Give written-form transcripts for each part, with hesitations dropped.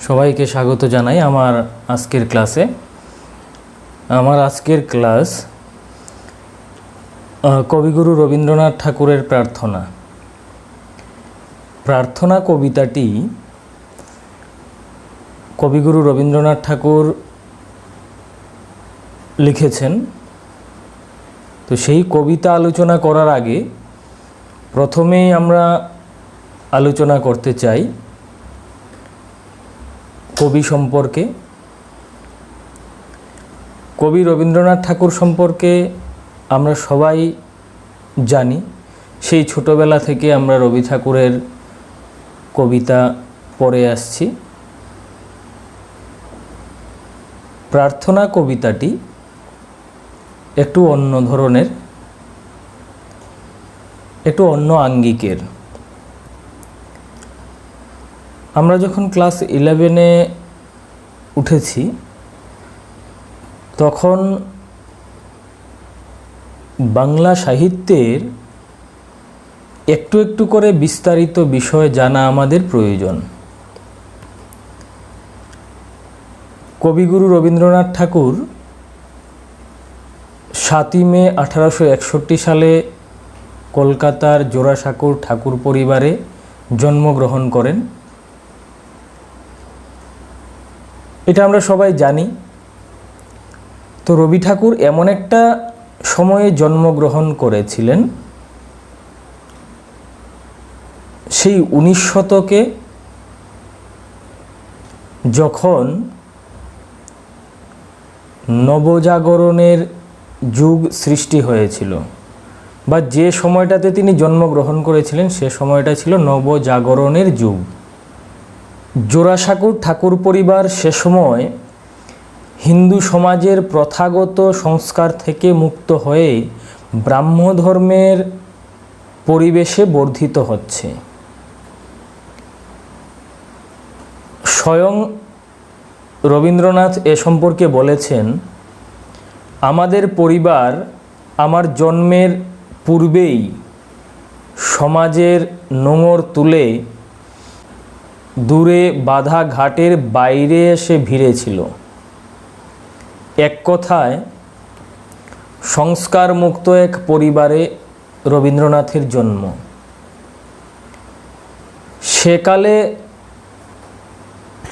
সবাইকে স্বাগত জানাই আমার আজকের ক্লাসে। আমার আজকের ক্লাস কবিগুরু রবীন্দ্রনাথ ঠাকুরের প্রার্থনা। প্রার্থনা কবিতাটি কবিগুরু রবীন্দ্রনাথ ঠাকুর লিখেছেন। তো সেই কবিতা আলোচনা করার আগে প্রথমেই আমরা আলোচনা করতে চাই কবি সম্পর্কে। কবি রবীন্দ্রনাথ ঠাকুর সম্পর্কে আমরা সবাই জানি। সেই ছোটবেলা থেকে আমরা রবি ঠাকুরের কবিতা পড়ে আসছি। প্রার্থনা কবিতাটি একটু অন্য ধরনের, একটু অন্য আঙ্গিকের। আমরা যখন ক্লাস 11-এ উঠেছি তখন বাংলা সাহিত্যের একটু একটু করে বিস্তারিত বিষয় জানা আমাদের প্রয়োজন। কবিগুরু রবীন্দ্রনাথ ঠাকুর 7ই মে 1861 সালে কলকাতার জোড়াসাঁকোর ঠাকুর পরিবারে জন্মগ্রহণ করেন। এটা আমরা সবাই জানি। তো রবি ঠাকুর এমন একটা সময়ে জন্মগ্রহণ করেছিলেন, সেই 19 শতকে, যখন নবজাগরণের যুগ সৃষ্টি হয়েছিল, বা যে সময়টাতে তিনি জন্মগ্রহণ করেছিলেন সে সময়টা ছিল নবজাগরণের যুগ। জোড়াসাঁকোর ঠাকুর পরিবার সে সময় হিন্দু সমাজের প্রথাগত সংস্কার থেকে মুক্ত হয়ে ব্রাহ্ম ধর্মের পরিবেশে বর্ধিত হচ্ছে। স্বয়ং রবীন্দ্রনাথ এ সম্পর্কে বলেছেন, আমাদের পরিবার আমার জন্মের পূর্বেই সমাজের নোঙর তুলে দূরে বাঁধা ঘাটের বাইরে এসে ভিড়েছিল। এক কথায় সংস্কার মুক্ত এক পরিবারে রবীন্দ্রনাথের জন্ম। সেকালে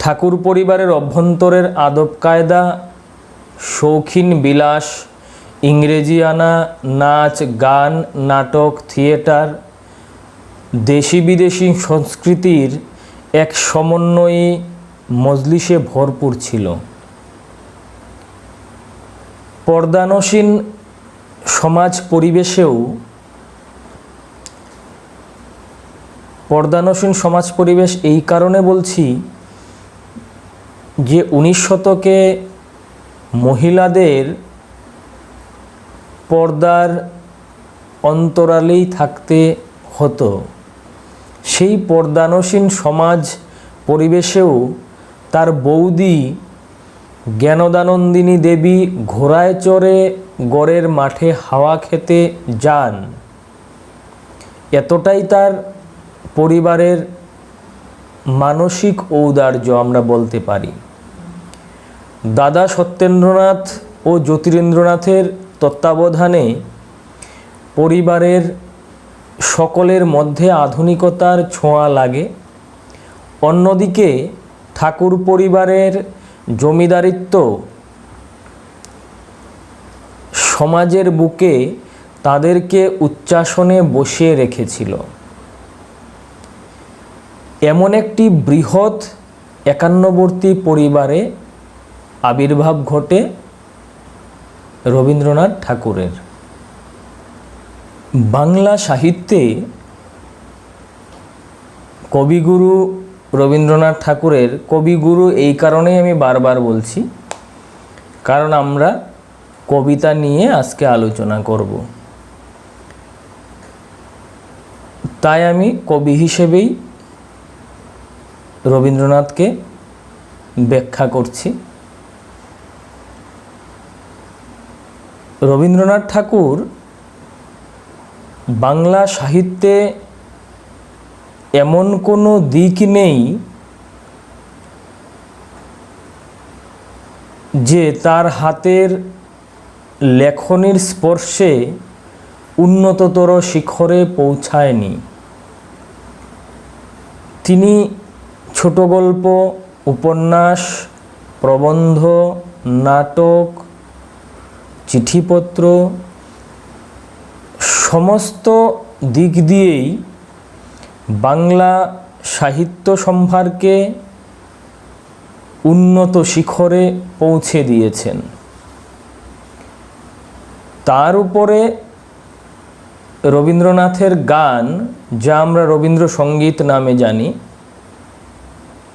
ঠাকুর পরিবারের অভ্যন্তরের আদব কায়দা, শৌখিন বিলাস, ইংরেজিয়ানা, নাচ গান, নাটক, থিয়েটার, দেশি বিদেশি সংস্কৃতির এক সমন্বয়ী মজলিসে ভরপুর ছিল। পর্দানসীন সমাজ পরিবেশ এই কারণে বলছি যে 19 শতকে মহিলাদের পর্দার অন্তরালেই থাকতে হতো। সেই পর্দানসীন সমাজ পরিবেশেও তার বৌদি জ্ঞানদানন্দিনী দেবী ঘোড়ায় চড়ে গড়ের মাঠে হাওয়া খেতে যান। এতটাই তার পরিবারের মানসিক ঔদার্য আমরা বলতে পারি। দাদা সত্যেন্দ্রনাথ ও জ্যোতিরেন্দ্রনাথের তত্ত্বাবধানে পরিবারের সকলের মধ্যে আধুনিকতার ছোঁয়া লাগে। অন্যদিকে ঠাকুর পরিবারের জমিদারিত্ব সমাজের বুকে তাদেরকে উচ্চাসনে বসিয়ে রেখেছিল। এমন একটি বৃহৎ একান্নবর্তী পরিবারে আবির্ভাব ঘটে রবীন্দ্রনাথ ঠাকুরের। বাংলা সাহিত্যে কবিগুরু রবীন্দ্রনাথ ঠাকুরের, কবিগুরু এই কারণেই আমি বারবার বলছি, কারণ আমরা কবিতা নিয়ে আজকে আলোচনা করব। তাই আমি কবি হিসেবেই রবীন্দ্রনাথকে ব্যাখ্যা করছি। রবীন্দ্রনাথ ঠাকুর বাংলা সাহিত্যে এমন কোনো দিক নেই যে তার হাতের লেখনীর স্পর্শে উন্নততর শিখরে পৌঁছায়নি। তিনি ছোট গল্প, উপন্যাস, প্রবন্ধ, নাটক, চিঠিপত্র সমস্ত দিক দিয়েই বাংলা সাহিত্য সম্ভারকে উন্নত শিখরে পৌঁছে দিয়েছেন। তার উপরে রবীন্দ্রনাথের গান, যা আমরা রবীন্দ্রসঙ্গীত নামে জানি,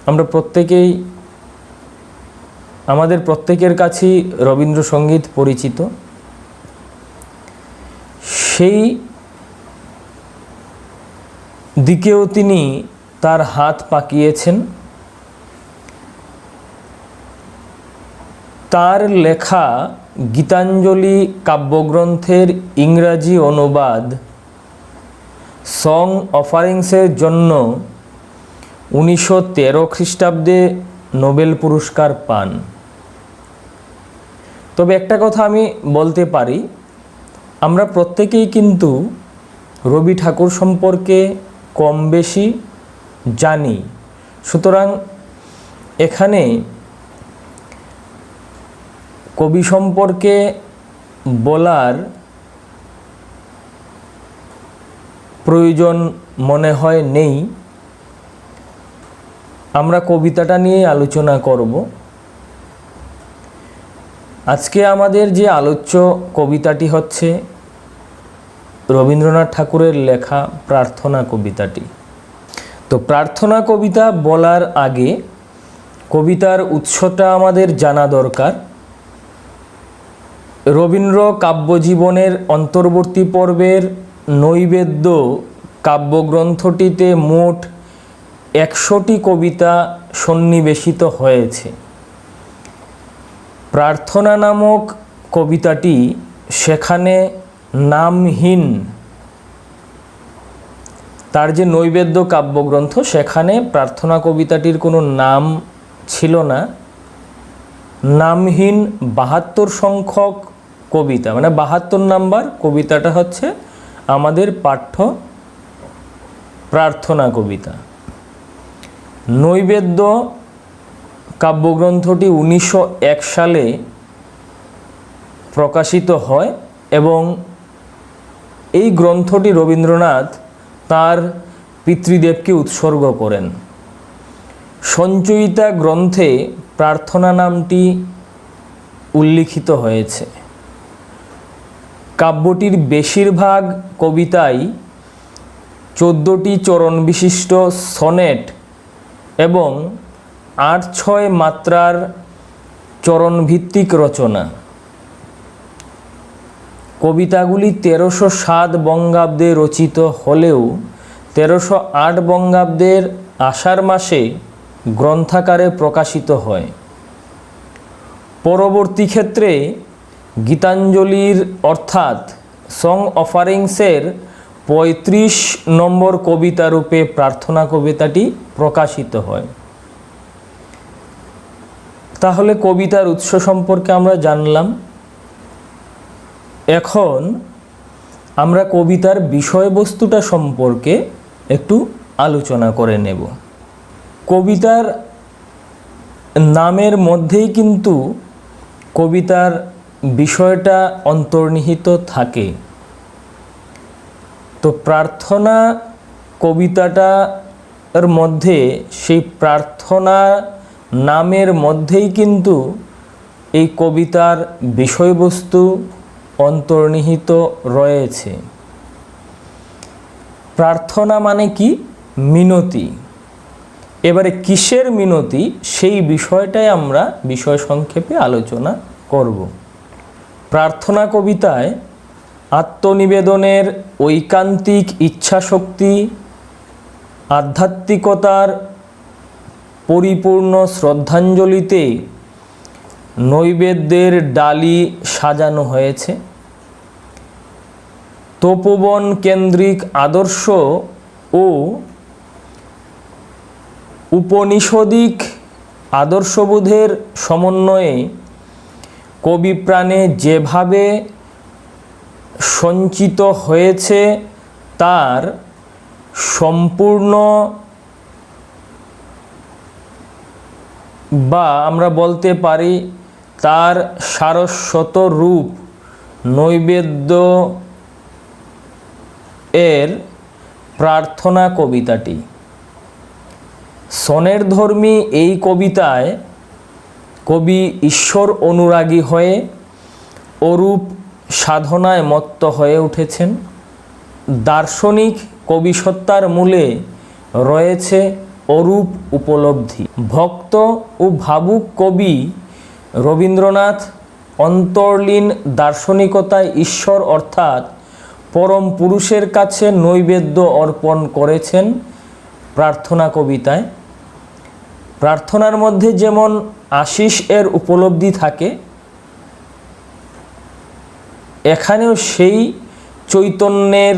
আমরা প্রত্যেকেই, আমাদের প্রত্যেকের কাছেই রবীন্দ্রসঙ্গীত পরিচিত। সেই দিকেও তিনি তার হাত পাকিয়েছেন। তার লেখা গীতাঞ্জলি কাব্যগ্রন্থের ইংরাজি অনুবাদ সং অফারিংসের জন্য 1913 খ্রিস্টাব্দে নোবেল পুরস্কার পান। তবে একটা কথা আমি বলতে পারি, আমরা প্রত্যেকেই কিন্তু রবি ঠাকুর সম্পর্কে কম বেশি জানি। সুতরাং এখানে কবি সম্পর্কে বলার প্রয়োজন মনে হয় নেই। আমরা কবিতাটা নিয়ে আলোচনা করব। আজকে আমাদের যে আলোচ্য কবিতাটি হচ্ছে রবীন্দ্রনাথ ঠাকুরের লেখা প্রার্থনা কবিতাটি। তো প্রার্থনা কবিতা বলার আগে কবিতার উৎসটা আমাদের জানা দরকার। রবীন্দ্র কাব্যজীবনের অন্তর্বর্তী পর্বের নৈবেদ্য কাব্যগ্রন্থটিতে মোট 100টি কবিতা সন্নিবেশিত হয়েছে। প্রার্থনা নামক কবিতাটি সেখানে নামহীন। তার যে নৈবেদ্য কাব্যগ্রন্থ, সেখানে প্রার্থনা কবিতাটির কোনো নাম ছিল না। নামহীন 72 সংখ্যক কবিতা, মানে 72 নাম্বার কবিতাটা হচ্ছে আমাদের পাঠ্য প্রার্থনা কবিতা। নৈবেদ্য কাব্যগ্রন্থটি 1901 সালে প্রকাশিত হয় এবং এই গ্রন্থটি রবীন্দ্রনাথ তার পিতৃদেবকে উৎসর্গ করেন। সঞ্চয়িতা গ্রন্থে প্রার্থনা নামটি উল্লিখিত হয়েছে। কাব্যটির বেশিরভাগ কবিতাই 14টি চরণ বিশিষ্ট সনেট এবং 8-6 মাত্রার চরণভিত্তিক রচনা। কবিতাগুলি 1307 বঙ্গাব্দে রচিত হলেও 1308 বঙ্গাব্দের আষাঢ় মাসে গ্রন্থাকারে প্রকাশিত হয়। পরবর্তী ক্ষেত্রে গীতাঞ্জলির অর্থাৎ সং অফারিংসের 35 নম্বর কবিতা রূপে প্রার্থনা কবিতাটি প্রকাশিত হয়। তাহলে কবিতার উৎস সম্পর্কে আমরা জানলাম। এখন আমরা কবিতার বিষয়বস্তুটা সম্পর্কে একটু আলোচনা করে নেব। কবিতার নামের মধ্যেই কিন্তু কবিতার বিষয়টা অন্তর্নিহিত থাকে। তো প্রার্থনা কবিতাটার মধ্যে সেই প্রার্থনা নামের মধ্যেই কিন্তু এই কবিতার বিষয়বস্তু অন্তর্নিহিত রয়েছে। প্রার্থনা মানে কি? মিনতি। এবারে কিসের মিনতি, সেই বিষয়টাই আমরা বিষয় সংক্ষেপে আলোচনা করব। প্রার্থনা কবিতায় আত্মনিবেদনের ঐকান্তিক ইচ্ছাশক্তি, আধ্যাত্মিকতার পরিপূর্ণ শ্রদ্ধাঞ্জলিতে নৈবেদ্যের ডালি সাজানো হয়েছে। তপোবন কেন্দ্রিক আদর্শ ও উপনিষদিক আদর্শবোধের সমন্বয়ে কবি প্রাণে যেভাবে সঞ্চিত হয়েছে তার সম্পূর্ণ বা আমরা বলতে পারি তার সারস্বত রূপ নৈবেদ্য এর প্রার্থনা কবিতাটি। স্বনেরধর্মী এই কবিতায় কবি ঈশ্বর অনুরাগী হয়ে অরূপ সাধনায় মত্ত হয়ে উঠেছেন। দার্শনিক কবিসত্তার মূলে রয়েছে অরূপ উপলব্ধি। ভক্ত ও ভাবুক কবি রবীন্দ্রনাথ অন্তর্লীন দার্শনিকতায় ঈশ্বর অর্থাৎ পরম পুরুষের কাছে নৈবেদ্য অর্পণ করেছেন প্রার্থনা কবিতায়। প্রার্থনার মধ্যে যেমন আশিস এর উপলব্ধি থাকে, এখানেও সেই চৈতন্যের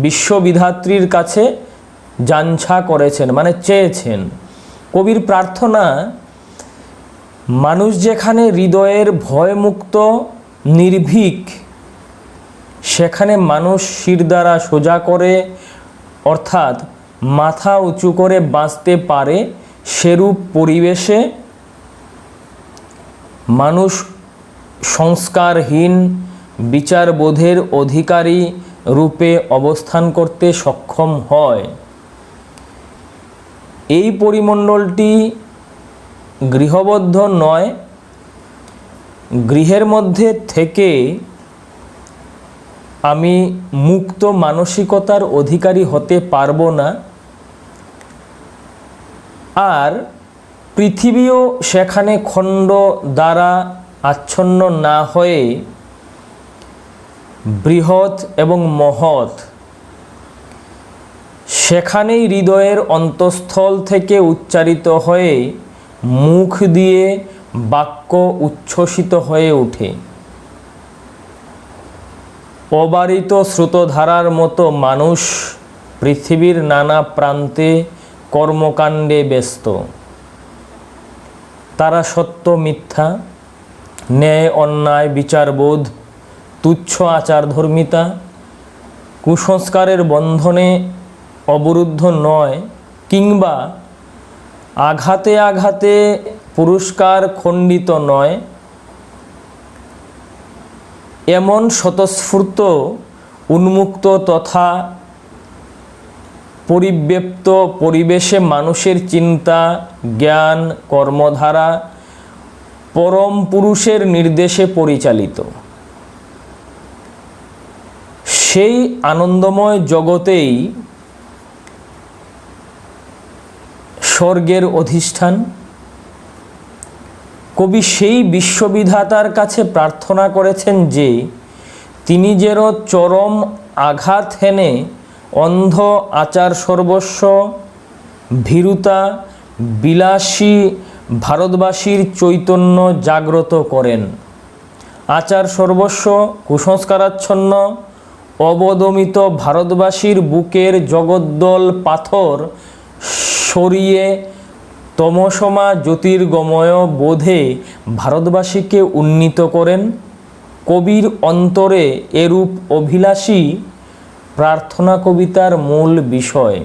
বিশ্ববিধাত্রীর কাছে যাঞ্ছা করেছেন, মানে চেয়েছেন। কবির প্রার্থনা মানুষ যেখানে হৃদয়ের ভয়মুক্ত নির্ভীক, সেখানে মানুষ শিরদাঁড়া সোজা করে অর্থাৎ মাথা উঁচু করে বাঁচতে পারে, সেরূপ পরিবেশে মানুষ সংস্কারহীন বিচারবোধের অধিকারী রূপে অবস্থান করতে সক্ষম হয়। এই পরিমণ্ডলটি গৃহবদ্ধ নয়। গৃহের মধ্যে থেকে আমি মুক্ত মানসিকতার অধিকারী হতে পারবো না, আর পৃথিবীও সেখানে খণ্ড দ্বারা আচ্ছন্ন না হয়ে বৃহৎ এবং মহৎ, সেখানেই হৃদয়ের অন্তঃস্থল থেকে উচ্চারিত হয়ে মুখ দিয়ে বাক্য উচ্ছ্বসিত হয়ে ওঠে। অবারিত স্রোতধারার মতো মানুষ পৃথিবীর নানা প্রান্তে কর্মকাণ্ডে ব্যস্ত। তারা সত্য মিথ্যা, ন্যায় অন্যায় বিচারবোধ, তুচ্ছ আচারধর্মিতা, কুসংস্কারের বন্ধনে অবরুদ্ধ নয়, কিংবা আঘাতে আঘাতে পুরস্কার খণ্ডিত নয়, এমন স্বতঃস্ফূর্ত উন্মুক্ত তথা পরিব্যাপ্ত পরিবেশে মানুষের চিন্তা, জ্ঞান, কর্মধারা পরম পুরুষের নির্দেশে পরিচালিত। সেই আনন্দময় জগতেই স্বর্গের অধিষ্ঠান। কবি সেই বিশ্ববিধাতার কাছে প্রার্থনা করেছেন যে তিনি যেন চরম আঘাত হেনে অন্ধ আচার সর্বস্ব ভীরুতা বিলাসী ভারতবাসীর চৈতন্য জাগ্রত করেন। আচার সর্বস্ব কুসংস্কারাচ্ছন্ন অবদমিত ভারতবাসীর বুকের জগদ্দল পাথর সরিয়ে তমসমা জ্যোতির্গময় বোধে ভারতবাসীকে উন্নীত করেন। কবির অন্তরে এরূপ অভিলাষী প্রার্থনা কবিতার মূল বিষয়।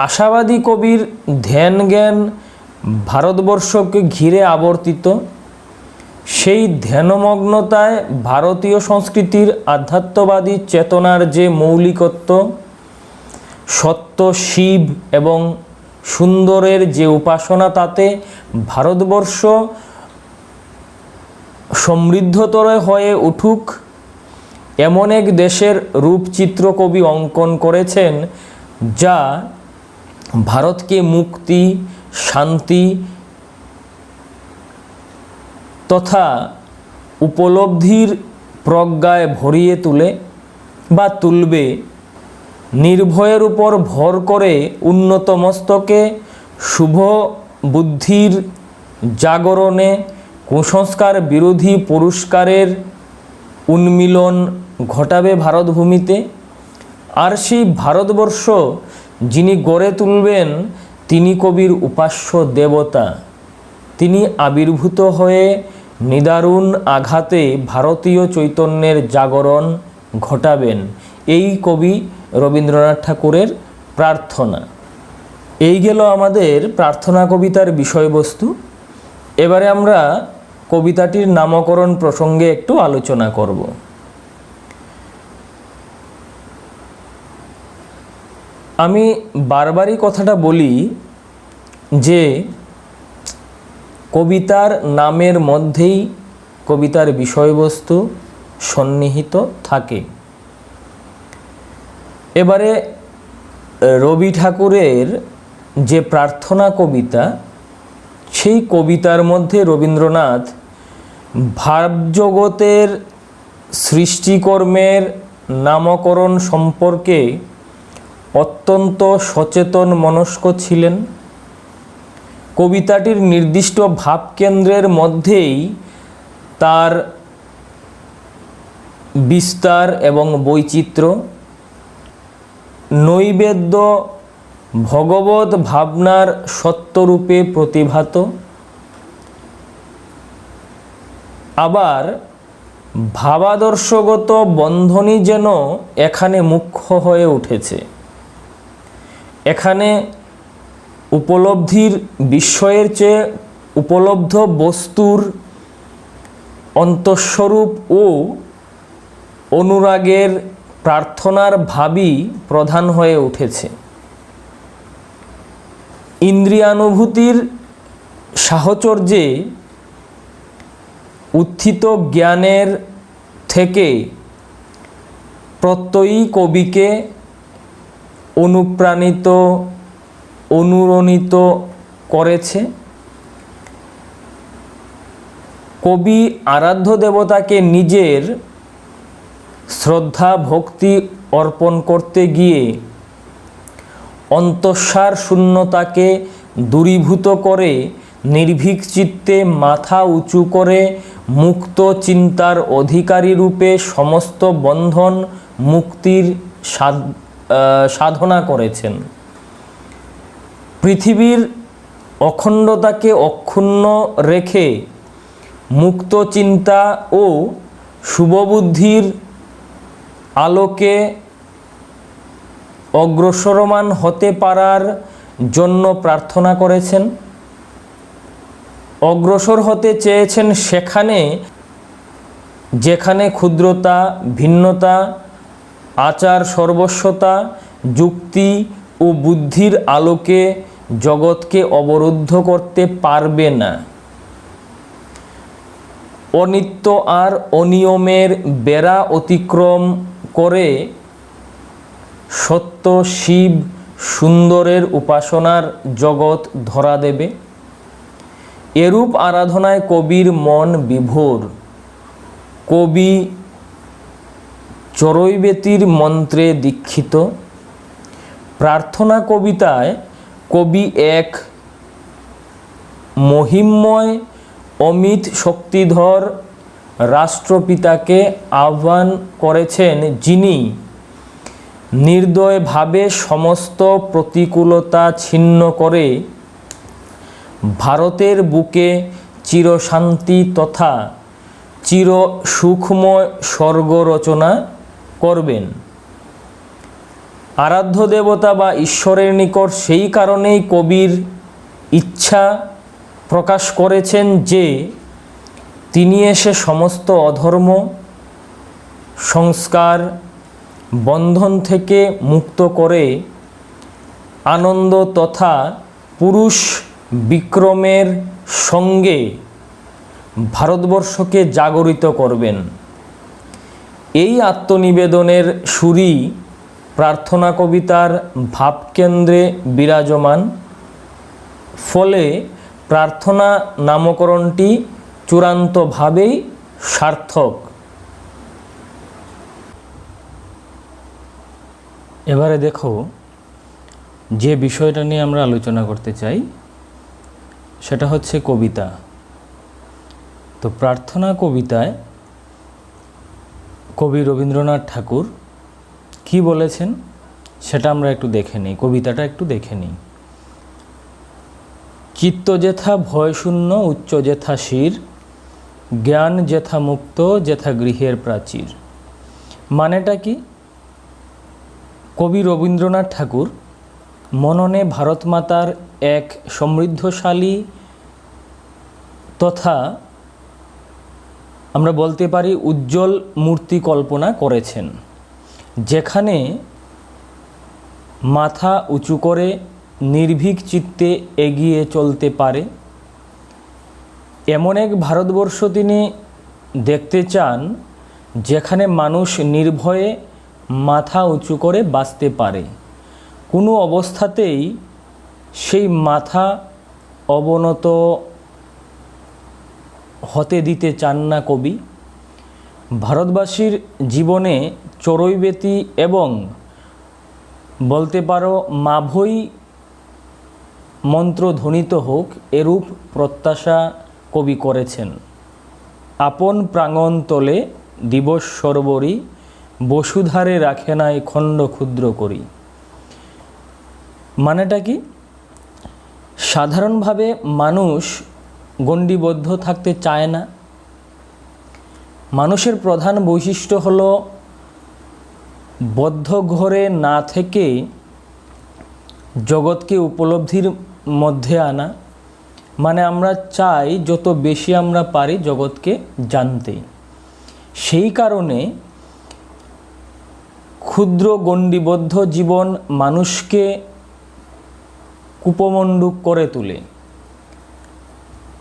আশাবাদী কবির ধ্যান জ্ঞান ভারতবর্ষকে ঘিরে আবর্তিত। সেই ধ্যানমগ্নতায় ভারতীয় সংস্কৃতির আধ্যাত্মবাদী চেতনার যে মৌলিকত্ব, সত্য, শিব এবং সুন্দরের যে উপাসনা, তাতে ভারতবর্ষ সমৃদ্ধতর হয়ে উঠুক এমন এক দেশের রূপচিত্র কবি অঙ্কন করেছেন, যা ভারতকে মুক্তি, শান্তি তথা উপলব্ধির প্রজ্ঞায় ভরিয়ে তুলে বা তুলবে। নির্ভয়ের উপর ভর করে উন্নত মস্তকে শুভ বুদ্ধির জাগরণে কুসংস্কার বিরোধী পুরস্কারের উন্মিলন ঘটাবে ভারতভূমিতে। আর সেই ভারতবর্ষ যিনি গড়ে তুলবেন, তিনি কবির উপাস্য দেবতা। তিনি আবির্ভূত হয়ে নিদারুণ আঘাতে ভারতীয় চৈতন্যের জাগরণ ঘটাবেন, এই কবি রবীন্দ্রনাথ ঠাকুরের প্রার্থনা। এই গেল আমাদের প্রার্থনা কবিতার বিষয়বস্তু। এবারে আমরা কবিতাটির নামকরণ প্রসঙ্গে একটু আলোচনা করব। আমি বারবারই কথাটা বলি যে কবিতার নামের মধ্যেই কবিতার বিষয়বস্তু সন্নিহিত থাকে। এবারে রবি ঠাকুরের যে প্রার্থনা কবিতা, সেই কবিতার মধ্যে রবীন্দ্রনাথ ভাবজগতের সৃষ্টিকর্মের নামকরণ সম্পর্কে অত্যন্ত সচেতন মনস্ক ছিলেন। কবিতাটির নির্দিষ্ট ভাবকেন্দ্রের মধ্যেই তার বিস্তার এবং বৈচিত্র্য, নৈবেদ্য ভগবত ভাবনার সত্যরূপে প্রতিভাত, আবার ভাবাদর্শগত বন্ধনই যেন এখানে মুখ্য হয়ে উঠেছে। এখানে উপলব্ধির বিস্ময়ের চেয়ে উপলব্ধ বস্তুর অন্তঃস্বরূপ ও অনুরাগের প্রার্থনার ভাবই প্রধান হয়ে উঠেছে। ইন্দ্রিয়ানুভূতির সাহচর্যে উত্থিত জ্ঞানের থেকে প্রত্যয়ী কবিকে অনুপ্রাণিত অনুরণিত করেছে। কবি আরাধ্য দেবতাকে নিজের শ্রদ্ধা ভক্তি অর্পণ করতে গিয়ে অন্তঃসার শূন্যতাকে দূরীভূত করে নির্ভীক চিত্তে মাথা উঁচু করে মুক্ত চিন্তার অধিকারী রূপে সমস্ত বন্ধন মুক্তির সাধনা করেছেন। পৃথিবীর অখণ্ডতাকে অক্ষুণ্ণ রেখে মুক্ত চিন্তা ও শুভবুদ্ধির আলোকে অগ্রসরমান হতে পারার জন্য প্রার্থনা করেছেন। অগ্রসর হতে চেয়েছেন সেখানে যেখানে ক্ষুদ্রতা, ভিন্নতা, আচার সর্বস্বতা, যুক্তি ও বুদ্ধির আলোকে জগৎকে অবরুদ্ধ করতে পারবে না। অনিত্য আর অনিয়মের বেড়া অতিক্রম করে সত্য শিব সুন্দরের উপাসনার জগৎ ধরা দেবে। এরূপ আরাধনায় কবির মন বিভোর। কবি চরৈবেতির মন্ত্রে দীক্ষিত। প্রার্থনা কবিতায় কবি এক মহিমময় অমিত শক্তিধর রাষ্ট্রপিতাকে আহ্বান করেছেন, যিনি নির্দয়ভাবে সমস্ত প্রতিকূলতা ছিন্ন করে ভারতের বুকে চিরশান্তি তথা চির সুখময় স্বর্গ রচনা করবেন। আরাধ্য দেবতা বা ঈশ্বরের নিকট সেই কারণেই কবির ইচ্ছা প্রকাশ করেছেন যে তিনি এসে সমস্ত অধর্ম সংস্কার বন্ধন থেকে মুক্ত করে আনন্দ তথা পুরুষ বিক্রমের সঙ্গে ভারতবর্ষকে জাগরিত করবেন। এই আত্মনিবেদনের সুরই প্রার্থনা কবিতার ভাবকেন্দ্রে বিরাজমান। ফলে প্রার্থনা নামকরণটি চূড়ান্তভাবেই সার্থক। এবারে দেখো, যে বিষয়টা নিয়ে আমরা আলোচনা করতে চাই সেটা হচ্ছে কবিতা। তো প্রার্থনা কবিতায় কবি রবীন্দ্রনাথ ঠাকুর কি বলেছেন সেটা আমরা একটু দেখে নিই, কবিতাটা একটু দেখে নিই। চিত্ত যেথা ভয়শূন্য উচ্চ যেথা শির, জ্ঞান যেথা মুক্ত যেথা গৃহের প্রাচীর। মানেটা কি? কবি রবীন্দ্রনাথ ঠাকুর মননে ভারতমাতার এক সমৃদ্ধশালী তথা আমরা বলতে পারি উজ্জ্বল মূর্তি কল্পনা করেছেন, যেখানে মাথা উঁচু করে নির্ভীক চিত্তে এগিয়ে চলতে পারে এমন এক ভারতবর্ষ তিনি দেখতে চান, যেখানে মানুষ নির্ভয়ে মাথা উঁচু করে বাঁচতে পারে। কোনো অবস্থাতেই সেই মাথা অবনত হতে দিতে চান না কবি। ভারতবাসীর জীবনে চড়ুইবেতি এবং বলতে পারো মাভৈ মন্ত্র ধ্বনিত হোক, এরূপ প্রত্যাশা কবি করেছেন। আপন প্রাঙ্গণ তলে দিবস সরবরি, বসুধারে রাখে নাই খণ্ড ক্ষুদ্র করি। মানেটা কি? সাধারণভাবে মানুষ গণ্ডিবদ্ধ থাকতে চায় না। মানুষের প্রধান বৈশিষ্ট্য হলো বদ্ধ ঘরে না থেকে জগৎকে উপলব্ধির মধ্যে আনা। মানে আমরা চাই যত বেশি আমরা পারি জগৎকে জানতে। সেই কারণে ক্ষুদ্র গণ্ডিবদ্ধ জীবন মানুষকে কুপমণ্ডুক করে তোলে।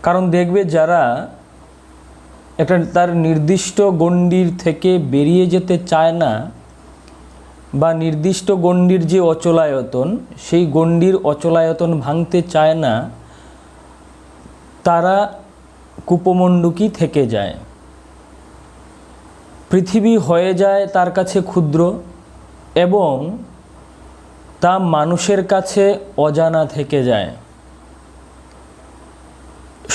কারণ দেখবে যারা একটা তার নির্দিষ্ট গণ্ডির থেকে বেরিয়ে যেতে চায় না, বা নির্দিষ্ট গণ্ডির যে অচলায়তন, সেই গণ্ডির অচলায়তন ভাঙতে চায় না, তারা কুপমণ্ডুকই থেকে যায়। পৃথিবী হয়ে যায় তার কাছে ক্ষুদ্র এবং তা মানুষের কাছে অজানা থেকে যায়।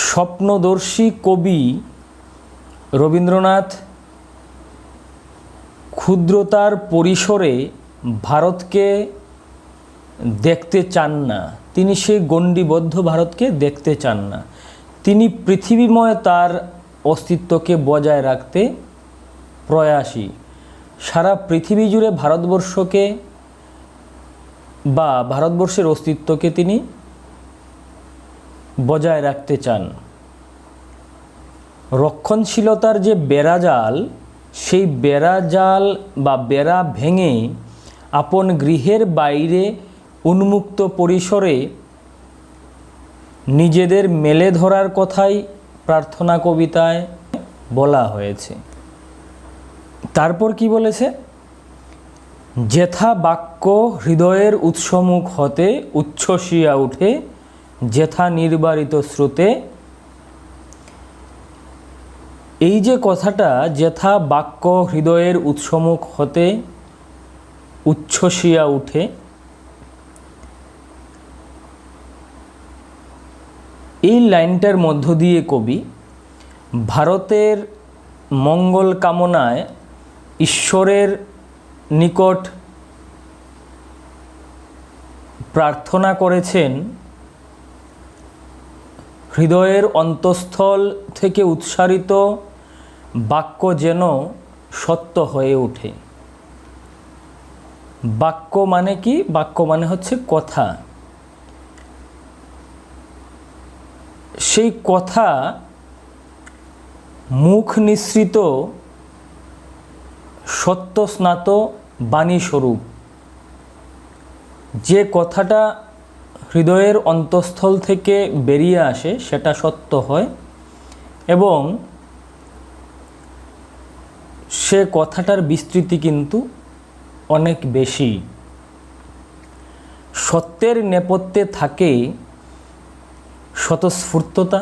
স্বপ্নদর্শী কবি রবীন্দ্রনাথ ক্ষুদ্রতার পরিসরে ভারতকে দেখতে চান না। তিনি সেই গণ্ডিবদ্ধ ভারতকে দেখতে চান না। তিনি পৃথিবীময় তার অস্তিত্বকে বজায় রাখতে প্রয়াসী। সারা পৃথিবী জুড়ে ভারতবর্ষকে বা ভারতবর্ষের অস্তিত্বকে তিনি বজায় রাখতে চান। রক্ষণশীলতার যে বেড়াজাল, সেই বেড়াজাল বা বেড়া ভেঙে আপন গৃহের বাইরে উন্মুক্ত পরিসরে নিজেদের মেলে ধরার কথাই প্রার্থনা কবিতায় বলা হয়েছে। তারপর কি বলেছে? যেথা বাক্য হৃদয়ের উৎসমুখ হতে উচ্ছ্বসিয়া উঠে, যেথা নির্বারিত স্রোতে। এই যে কথাটা, যেথা বাক্য হৃদয়ের উৎসমুখ হতে উচ্ছ্বসিয়া উঠে, এই লাইনটার মধ্য দিয়ে কবি ভারতের মঙ্গল কামনায় ঈশ্বরের নিকট প্রার্থনা করেছেন, হৃদয়ের অন্তঃস্থল থেকে উৎসারিত বাক্য যেন সত্য হয়ে ওঠে। বাক্য মানে কি? বাক্য মানে হচ্ছে কথা। সেই কথা মুখ নিঃসৃত সত্য স্নাত বাণী স্বরূপ। যে কথাটা হৃদয়ের অন্তঃস্থল থেকে বেরিয়ে আসে সেটা সত্য হয় এবং সে কথাটার বিস্তৃতি কিন্তু অনেক বেশি। সত্যের নেপথ্যে থাকে স্বতঃস্ফূর্ততা।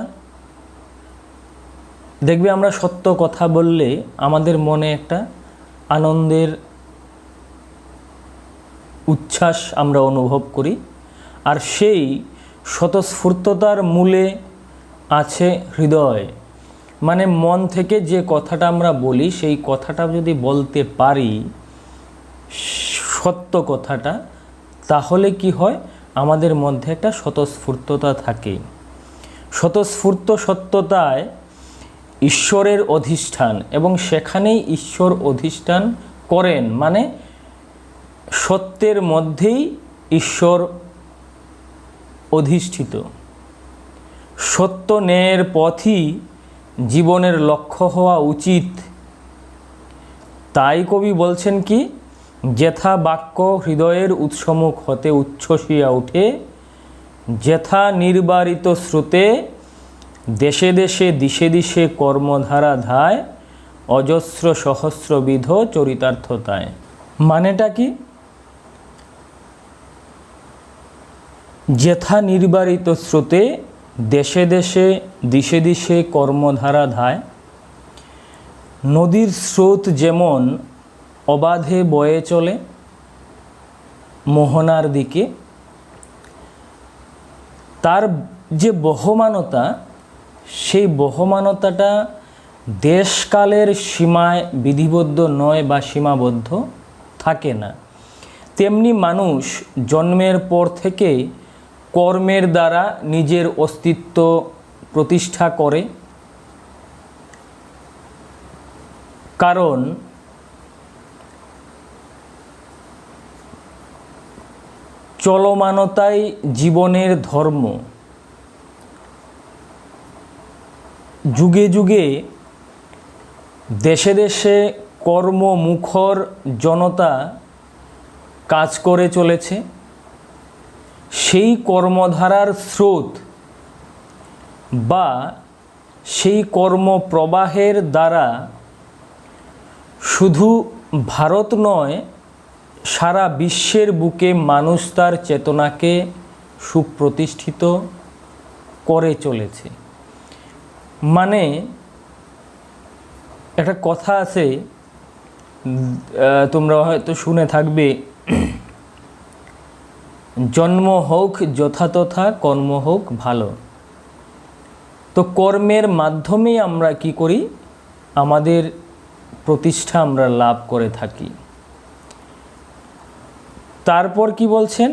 দেখবে আমরা সত্য কথা বললে আমাদের মনে একটা আনন্দের উচ্ছ্বাস আমরা অনুভব করি, আর সেই স্বতঃস্ফূর্ততার মূলে আছে হৃদয়। মানে মন থেকে যে কথাটা আমরা বলি, সেই কথাটা যদি বলতে পারি, সত্য কথাটা, তাহলে কি হয়? আমাদের মধ্যে একটা স্বতঃস্ফূর্ততা থাকে। স্বতঃস্ফূর্ত সত্যতায় ঈশ্বরের অধিষ্ঠান, এবং সেখানেই ঈশ্বর অধিষ্ঠান করেন, মানে সত্যের মধ্যেই ঈশ্বর অধিষ্ঠিত। সত্য ন্যায়ের পথই জীবনের লক্ষ্য হওয়া উচিত। তাই কবি বলছেন কি, যেথা বাক্য হৃদয়ের উৎসমুখ হতে উচ্ছ্বসিয়া উঠে, যেথা নির্বারিত স্রোতে দেশে দেশে দিশে দিশে কর্মধারা ধায়, অজস্র সহস্রবিধ চরিতার্থতায়। মানেটা কি? যেথা নির্বারিত স্রোতে দেশে দেশে দিশে দিশে কর্মধারা ধায়। নদীর স্রোত যেমন অবাধে বয়ে চলে মোহনার দিকে, তার যে বহমানতা, সেই বহমানতাটা দেশকালের সীমায় বিধিবদ্ধ নয় বা সীমাবদ্ধ থাকে না। তেমনি মানুষ জন্মের পর থেকে কর্মের দ্বারা নিজের অস্তিত্ব প্রতিষ্ঠা করে, কারণ চলমানতাই জীবনের ধর্ম। যুগে যুগে দেশে দেশে কর্মমুখর জনতা কাজ করে চলেছে। সেই কর্মধারার স্রোত বা সেই কর্মপ্রবাহের দ্বারা শুধু ভারত নয়, সারা বিশ্বের বুকে মানুষ তার চেতনাকে সুপ্রতিষ্ঠিত করে চলেছে। মানে একটা কথা আছে, তোমরা হয়তো শুনে থাকবে, জন্ম হোক যথাতথা, কর্ম হোক ভালো। তো কর্মের মাধ্যমেই আমরা কি করি? আমাদের প্রতিষ্ঠা আমরা লাভ করে থাকি। তারপর কি বলছেন?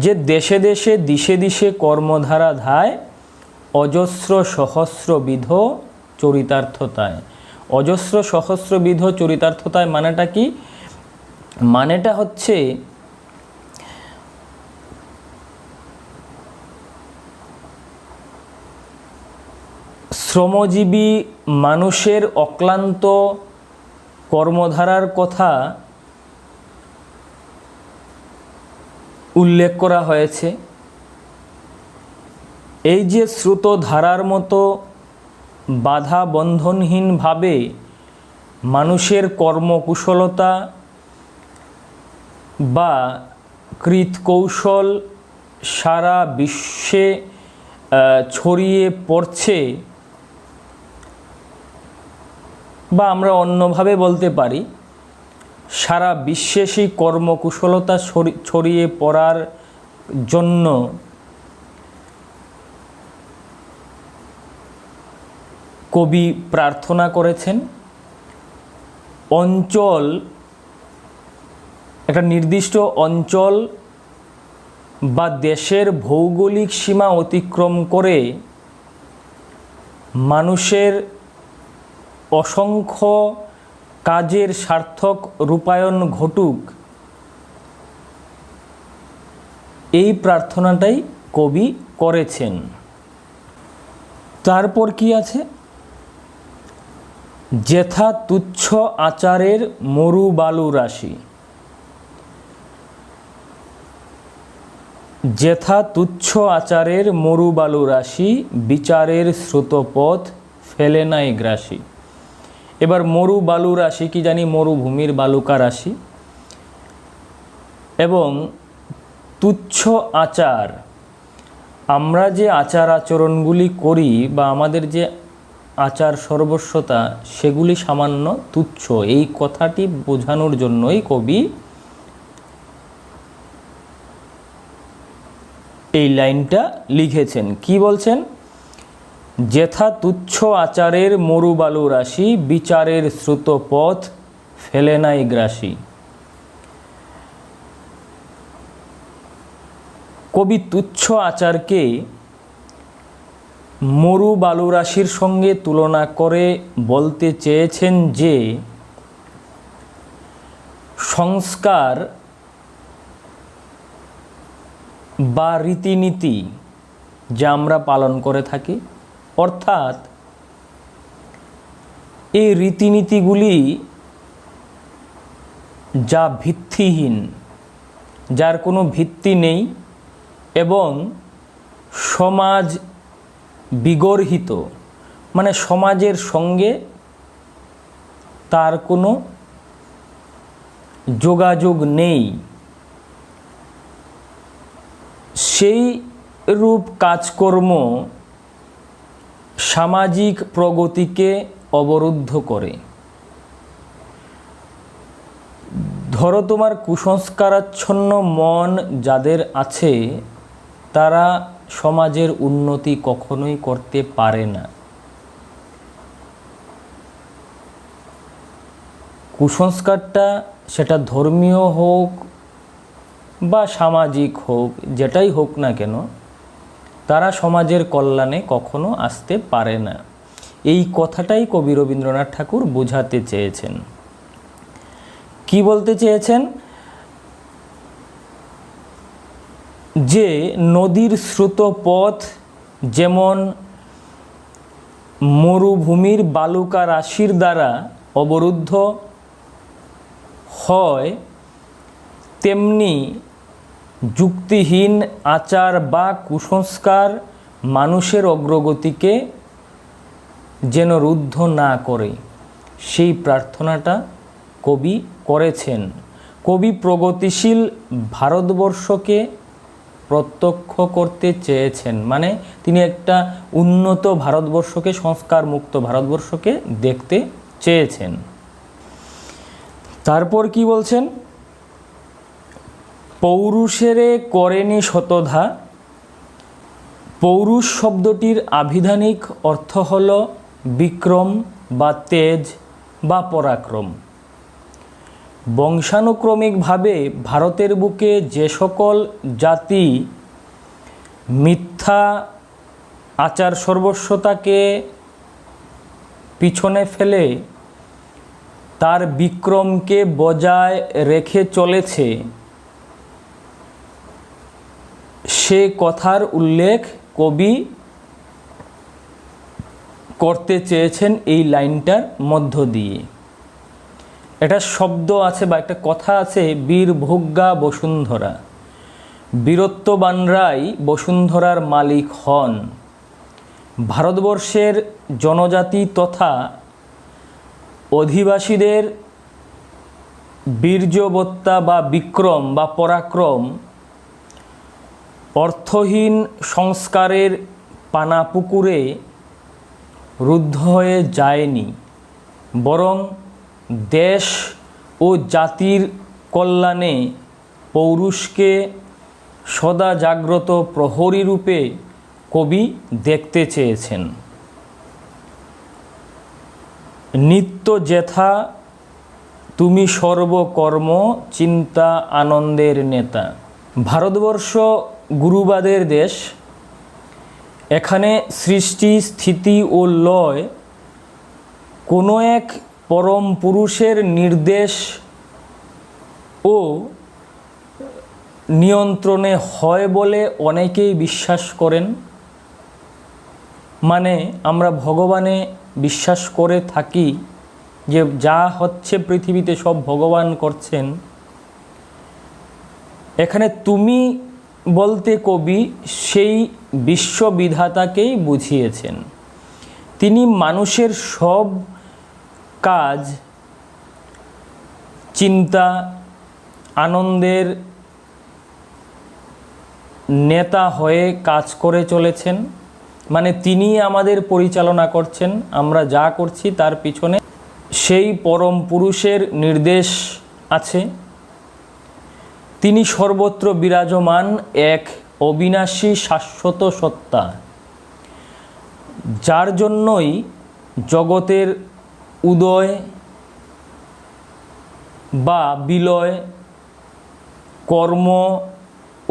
যে দেশে দেশে দিশে দিশে কর্মধারা ধায়, অজস্র সহস্রবিধ চরিতার্থতায়। অজস্র সহস্রবিধ চরিতার্থতায় মানেটা কি? মানেটা হচ্ছে শ্রমজীবী মানুষের অক্লান্ত কর্মধারার কথা উল্লেখ করা হয়েছে। এই যে স্রোতধারার মতো বাধা বন্ধনহীনভাবে মানুষের কর্মকুশলতা বা কৃতকৌশল সারা বিশ্বে ছড়িয়ে পড়ছে, বা আমরা অন্যভাবে বলতে পারি, সারা বিশ্বে সেই কর্মকুশলতা ছড়িয়ে পড়ার জন্য কবি প্রার্থনা করেছেন। অঞ্চল, একটা নির্দিষ্ট অঞ্চল বা দেশের ভৌগোলিক সীমা অতিক্রম করে মানুষের অসংখ্য কাজের সার্থক রূপায়ণ ঘটুক, এই প্রার্থনাটাই কবি করেছেন। তারপর কি আছে? যেথা তুচ্ছ আচারের মরু বালু রাশি। যেথা তুচ্ছ আচারের মরু বালু রাশি, বিচারের স্রোতপথ ফেলে নাই গ্রাসী। এবার মরু বালু রাশি কি জানি? মরুভূমির বালুকা রাশি। এবং তুচ্ছ আচার, আমরা যে আচার আচরণগুলি করি বা আমাদের যে আচার সর্বস্বতা, সেগুলি সামান্য তুচ্ছ। এই কথাটি বোঝানোর জন্যই কবি এই লাইনটা লিখেছেন। কি বলছেন? যেথা তুচ্ছ আচারের মরু বালু রাশি, বিচারের স্রোতপথ ফেলে নাই গ্রাসী। কবি তুচ্ছ আচারকে মরু বালুরাশির সঙ্গে তুলনা করে বলতে চেয়েছেন যে সংস্কার বা রীতিনীতি যা আমরা পালন করে থাকি, অর্থাৎ এই রীতিনীতিগুলি যা ভিত্তিহীন, যার কোনো ভিত্তি নেই এবং সমাজ বিগর্হিত, মানে সমাজের সঙ্গে তার কোনো যোগাযোগ নেই, সেই রূপ কাজকর্ম সামাজিক প্রগতিকে অবরুদ্ধ করে। ধরো তোমার কুসংস্কারাচ্ছন্ন মন যাদের আছে তারা সমাজের উন্নতি কখনোই করতে পারে না। কুসংস্কারটা সেটা ধর্মীয় হোক বা সামাজিক হোক, যেটাই হোক না কেন, তারা সমাজের কল্যাণে কখনো আসতে পারে না। এই কথাটাই কবি রবীন্দ্রনাথ ঠাকুর বোঝাতে চেয়েছেন। কি বলতে চেয়েছেন? যে নদীর স্রোতপথ যেমন মরুভূমির বালুকা রাশির দ্বারা অবরুদ্ধ হয়, তেমনি যুক্তিহীন আচার বা কুসংস্কার মানুষের অগ্রগতিকে যেন রুদ্ধ না করে, সেই প্রার্থনাটা কবি করেছেন। কবি প্রগতিশীল ভারতবর্ষকে প্রত্যক্ষ করতে চেয়েছেন, মানে তিনি একটা উন্নত ভারতবর্ষকে, সংস্কার মুক্ত ভারতবর্ষকে দেখতে চেয়েছেন। তারপর কি বলছেন? পৌরুষেরে করেনি শতধা। পৌরুষ শব্দটির আভিধানিক অর্থ হল বিক্রম বা তেজ বা পরাক্রম। বংশানুক্রমিকভাবে ভারতের বুকে যে সকল জাতি মিথ্যা আচার সর্বস্বতাকে পিছনে ফেলে তার বিক্রমকে বজায় রেখে চলেছে, সে কথার উল্লেখ কবি করতে চেয়েছেন এই লাইনটার মধ্য দিয়ে। একটা শব্দ আছে বা একটা কথা আছে, বীরভোগ্যা বসুন্ধরা। বীরত্ববানরাই বসুন্ধরার মালিক হন। ভারতবর্ষের জনজাতি তথা অধিবাসীদের বীর্যবত্তা বা বিক্রম বা পরাক্রম অর্থহীন সংস্কারের পানাপুকুরে রুদ্ধ হয়ে যায়নি, বরং দেশ ও জাতির কল্যাণে পৌরুষকে সদা জাগ্রত প্রহরী রূপে কবি দেখতে চেয়েছেন। নিত্য যেথা তুমি সর্বকর্ম চিন্তা আনন্দের নেতা। ভারতবর্ষ গুরুবাদের দেশ। এখানে সৃষ্টি, স্থিতি ও লয় কোনো এক পরম পুরুষের নির্দেশ ও নিয়ন্ত্রণে হয় বলে অনেকেই বিশ্বাস করেন। মানে আমরা ভগবানে বিশ্বাস করে থাকি যে যা হচ্ছে পৃথিবীতে সব ভগবান করছেন। এখানে তুমি বলতে কবি সেই বিশ্ববিধাতাকেই বুঝিয়েছেন। তিনি মানুষের সব কাজ, চিন্তা, আনন্দের নেতা হয়ে কাজ করে চলেছেন। মানে তিনি আমাদের পরিচালনা করছেন, আমরা যা করছি তার পিছনে সেই পরম পুরুষের নির্দেশ আছে। তিনি সর্বত্র বিরাজমান এক অবিনাশী শাশ্বত সত্তা, যার জন্যই জগতের উদয় বা বিলয়, কর্ম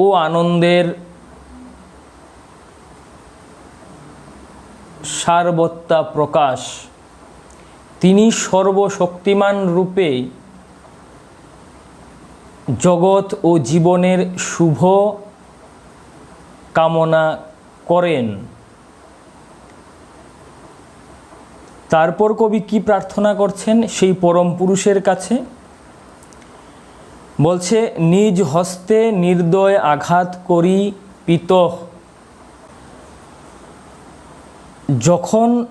ও আনন্দের সারবত্তা প্রকাশ, তিনি সর্বশক্তিমান রূপে জগৎ ও জীবনের শুভ কামনা করেন। তারপর কবি কি প্রার্থনা করছেন সেই পরম পুরুষের কাছে? বলছে, নিজ হস্তে নির্দয় আঘাত করি পিতঃ। যখন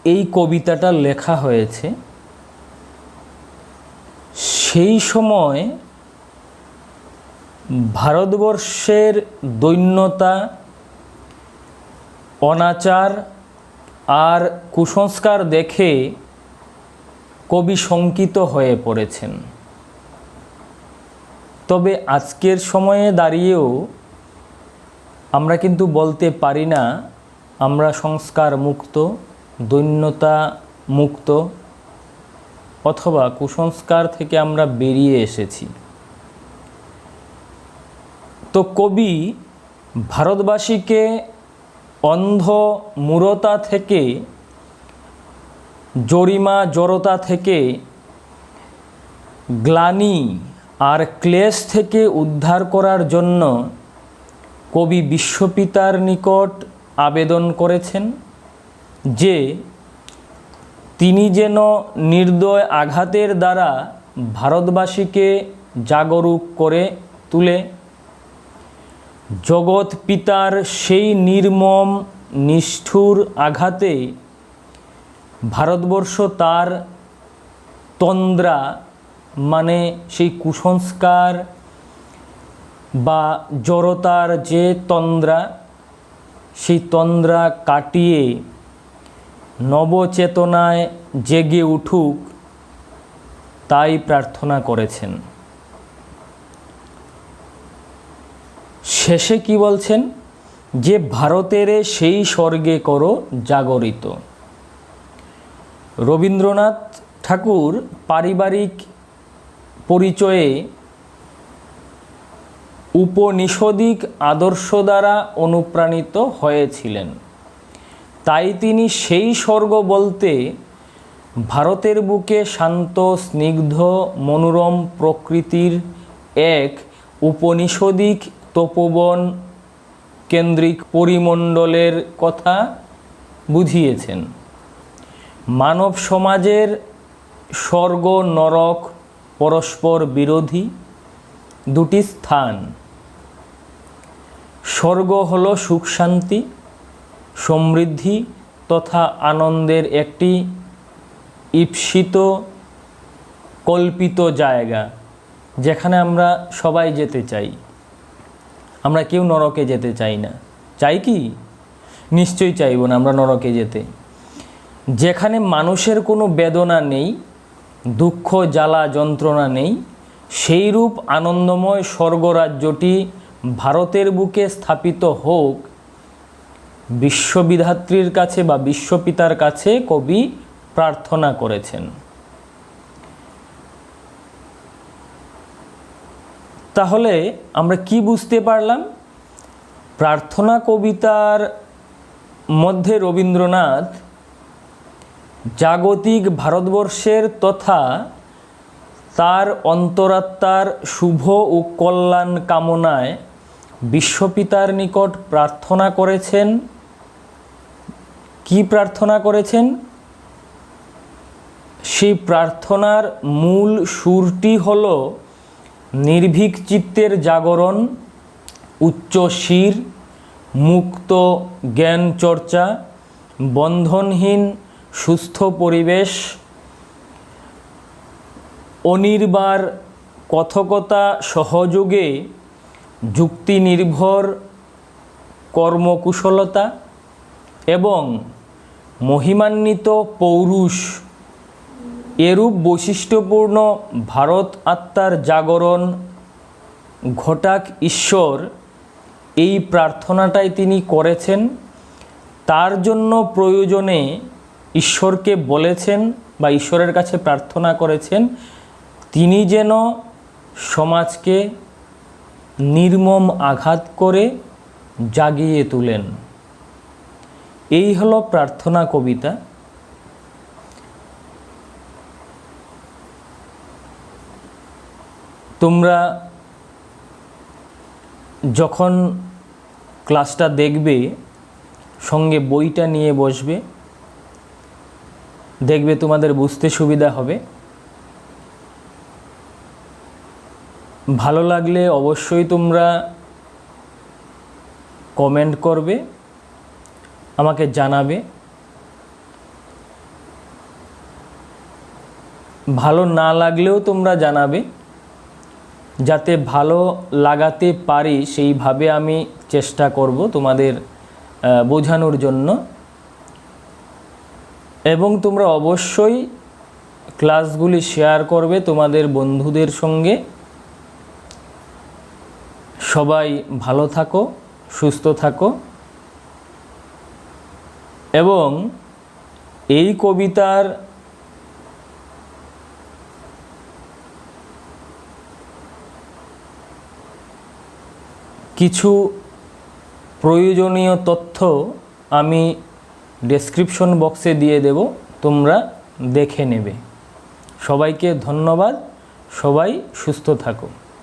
এই কবিতাটা লেখা হয়েছে সেই সময় ভারতবর্ষের দৈন্যতা, অনাচার আর কুসংস্কার দেখে কবি শঙ্কিত হয়ে পড়েছেন। তবে আজকের সময়ে দাঁড়িয়েও আমরা কিন্তু বলতে পারি না আমরা সংস্কার মুক্ত, দৈন্যতা মুক্ত অথবা কুসংস্কার থেকে আমরা বেরিয়ে এসেছি। তো কবি ভারতবাসীকে অন্ধ মূঢ়তা থেকে, জরিমা জড়তা থেকে, গ্লানি আর ক্লেশ থেকে উদ্ধার করার জন্য কবি বিশ্বপিতার নিকট আবেদন করেছেন যে তিনি যেন নির্দয় আঘাতের দ্বারা ভারতবাসীকে জাগরুক করে তুলে জগৎ পিতার সেই নির্মম নিষ্ঠুর আঘাতে ভারতবর্ষ তার তন্দ্রা মানে সেই কুসংস্কার বা জড়তার যে তন্দ্রা, সেই তন্দ্রা কাটিয়ে নবচেতনায় জেগে উঠুক তাই প্রার্থনা করেছেন। শেষে কি বলছেন? যে ভারতের সেই স্বর্গে করো জাগরিত। রবীন্দ্রনাথ ঠাকুর পারিবারিক পরিচয়ে উপনিষদিক আদর্শ দ্বারা অনুপ্রাণিত হয়েছিলেন। তাই তিনি সেই স্বর্গ বলতে ভারতের বুকে শান্ত, স্নিগ্ধ, মনোরম প্রকৃতির এক উপনিষদিক তপোবন কেন্দ্রিক পরিমণ্ডলের কথা বুঝিয়েছেন। মানব সমাজের স্বর্গ নরক পরস্পর বিরোধী দুটি স্থান। স্বর্গ হলো সুখ শান্তি, সমৃদ্ধি তথা আনন্দের একটি ঈপ্সিত কল্পিত জায়গা, যেখানে আমরা সবাই যেতে চাই। আমরা কেউ নরকে যেতে চাই না। চাই কি? নিশ্চয়ই চাইব না আমরা নরকে যেতে। যেখানে মানুষের কোনো বেদনা নেই, দুঃখ জ্বালা যন্ত্রণা নেই, সেইরূপ আনন্দময় স্বর্গরাজ্যটি ভারতের বুকে স্থাপিত হোক বিশ্ববিধাত্রীর কাছে বা বিশ্বপিতার কাছে কবি প্রার্থনা করেছেন। তাহলে আমরা কি বুঝতে পারলাম? প্রার্থনা কবিতার মধ্যে রবীন্দ্রনাথ জাগতিক ভারতবর্ষের তথা তার অন্তরাত্মার শুভ ও কল্যাণ কামনায় বিশ্বপিতার নিকট প্রার্থনা করেছেন। কি প্রার্থনা করেছেন? সেই প্রার্থনার মূল সুরটি হল নির্ভীক চিত্তের জাগরণ, উচ্চ শির, মুক্ত জ্ঞান চর্চা, বন্ধনহীন সুস্থ পরিবেশ, অনির্বার কথকতা সহযোগে যুক্তি নির্ভর কর্মকুশলতা এবং মহিমান্বিত পৌরুষ, এরূপ বৈশিষ্ট্যপূর্ণ ভারত আত্মার জাগরণ ঘটাক ঈশ্বর, এই প্রার্থনাটাই তিনি করেছেন। তার জন্য প্রয়োজনে ঈশ্বরকে বলেছেন বা ঈশ্বরের কাছে প্রার্থনা করেছেন তিনি যেন সমাজকে নির্মম আঘাত করে জাগিয়ে তুলেন। এই হলো প্রার্থনা কবিতা। তোমরা যখন ক্লাসটা দেখবে সঙ্গে বইটা নিয়ে বসবে, দেখবে তোমাদের বুঝতে সুবিধা হবে। ভালো লাগলে অবশ্যই তোমরা কমেন্ট করবে, আমাকে জানাবে। ভালো না লাগলেও তোমরা জানাবে, যাতে ভালো লাগাতে পারি সেইভাবে আমি চেষ্টা করব তোমাদের বোঝানোর জন্য। এবং তোমরা অবশ্যই ক্লাসগুলি শেয়ার করবে তোমাদের বন্ধুদের সঙ্গে। সবাই ভালো থাকো, সুস্থ থাকো। এবং এই কবিতার কিছু প্রয়োজনীয় তথ্য আমি ডেসক্রিপশন বক্সে দিয়ে দেব, তোমরা দেখে নেবে। সবাইকে ধন্যবাদ, সবাই সুস্থ থাকো।